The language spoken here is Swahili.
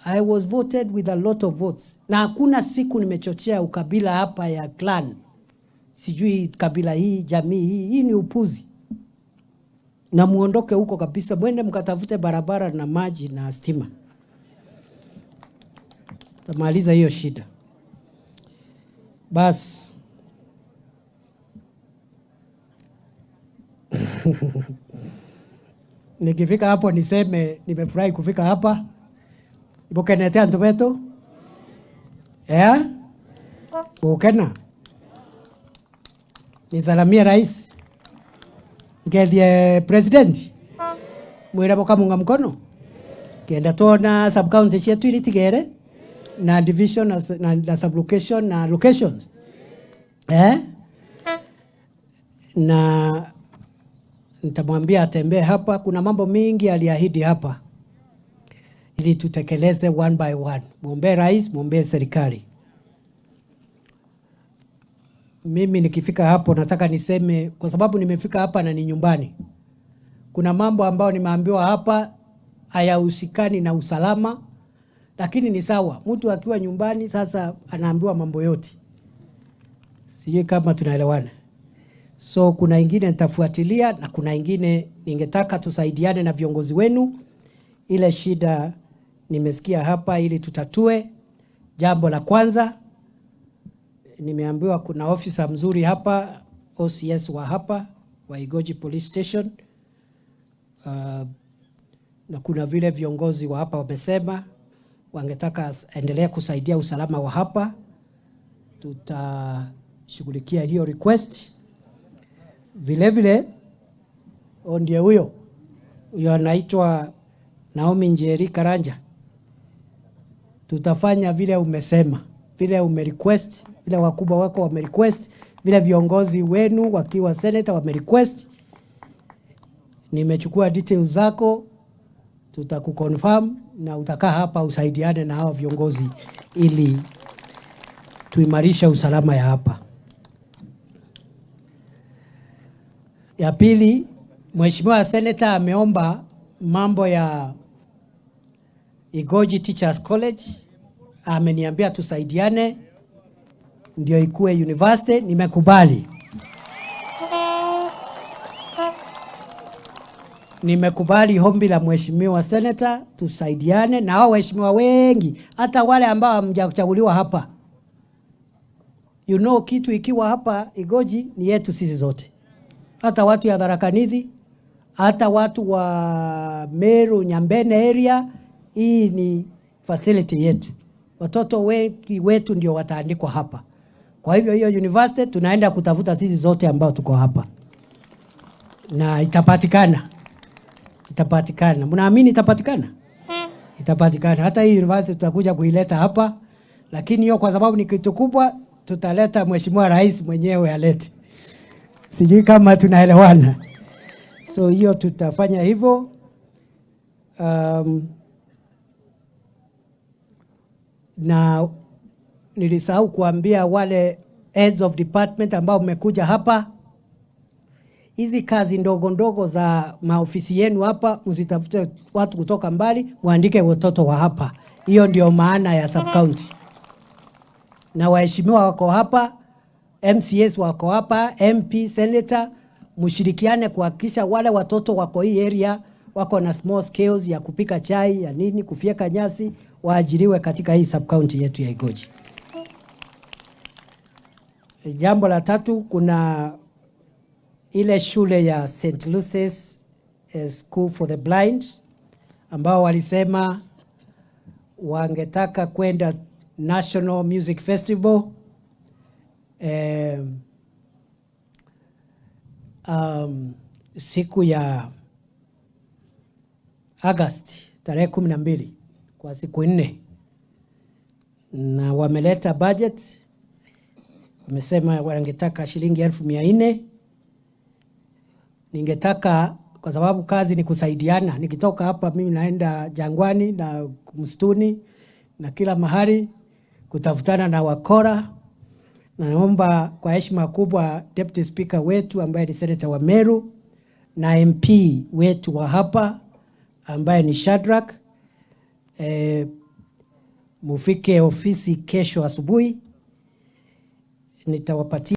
I was voted with a lot of votes. Na hakuna siku nimechochea ukabila hapa ya clan. Sijui kabila hii, jamii hii ni upuzi. Na muondoke huko kabisa, mwende mkatafute barabara na maji na stima. Tamaliza hiyo shida. Bas. Nikifika hapo niseme nimefurahi kufika hapa. Ibokenetea ntubeto? Bukena. Nisalamia rais. Ngedie president. Mwira boka munga mkono. Kenda tona sub county chetu ili tigere na division na sub location na locations. Na nitamwambia atembee hapa. Kuna mambo mingi aliahidi hapa ili tutekeleze one by one. Muombe rais, muombe serikali. Mimi nikifika hapo nataka niseme, kwa sababu nimefika hapa na ni nyumbani. Kuna mambo ambayo nimeambiwa hapa hayahusikani na usalama, lakini ni sawa. Mtu akiwa nyumbani sasa anaambiwa mambo yote. Sijui kama tunaelewana. So kuna ingine nitafuatilia na kuna ingine ningetaka tusaidiane na viongozi wenu. Ile shida nimesikia hapa ili tutatue. Jambo la kwanza, nimeambiwa kuna ofisa mzuri hapa, OCS wa hapa, wa Igoji Police Station. Na kuna vile viongozi wa hapa wamesema wangetaka endelea kusaidia usalama wa hapa. Tutashughulikia hiyo request. Vile vile ndiye huyo anaitwa Naomi Njeri Karanja. Tutafanya vile umesema, vile umerequest, vile wakubwa wako wamerequest, vile viongozi wenu wakiwa senator wamerequest. Nimechukua details zako, tutakuconfirm na utakaa hapa usaidiane na hao viongozi ili tuimarisha usalama ya hapa. Ya pili, Mheshimiwa Senator ameomba mambo ya Igoji Teachers College. Ameniambia tusaidiane ndio ikuwe university. Nimekubali. Nimekubali hombi la Mheshimiwa Senator, tusaidiane na hao waheshimiwa wengi, hata wale ambao hamjachaguliwa hapa. You know, kitu ikiwa hapa Igoji ni yetu sisi zote. Hata watu ya Tharaka-Nithi, hata watu wa Meru, Nyambene area, hii ni facility yetu. Watoto wetu ndio wataandikwa hapa. Kwa hivyo hiyo university tunaenda kutafuta sisi zote ambao tuko hapa. Na itapatikana. Itapatikana. Mnaamini itapatikana? Itapatikana. Hata hii university tutakuja kuileta hapa. Lakini hiyo kwa sababu ni kitu kubwa, tutaleta Mheshimiwa Rais mwenyewe alete. Sijui kama tunaelewana. So hiyo tutafanya hivyo. Na nilisahau kuambia wale heads of department ambao mmekuja hapa, hizi kazi ndogo ndogo za maofisi yenu hapa, msitafute watu kutoka mbali, muandike watoto wa hapa. Hiyo ndio maana ya sub county. Na waheshimiwa wako hapa, MCS wako hapa, MP, Senator, mshirikiane kuhakikisha wale watoto wako hii area wako na small skills ya kupika chai, ya nini, kufyeka nyasi, waajiriwe katika hii sub county yetu ya Igoji. Jambo la tatu, kuna ile shule ya St. Lucy's School for the Blind ambao walisema wangetaka kwenda National Music Festival siku ya Agosti tarehe 12 kwa siku 4, na wameleta budget. Wamesema wangetaka shilingi 1400. Ningetaka, kwa sababu kazi ni kusaidiana, nikitoka hapa mimi naenda jangwani na msituni na kila mahali kutafutana na wakora. Na naomba kwa heshima kubwa Deputy Speaker wetu ambaye ni Senator wa Meru na MP wetu wa hapa ambaye ni Shadrack, mufike ofisi kesho asubuhi, nitawapatia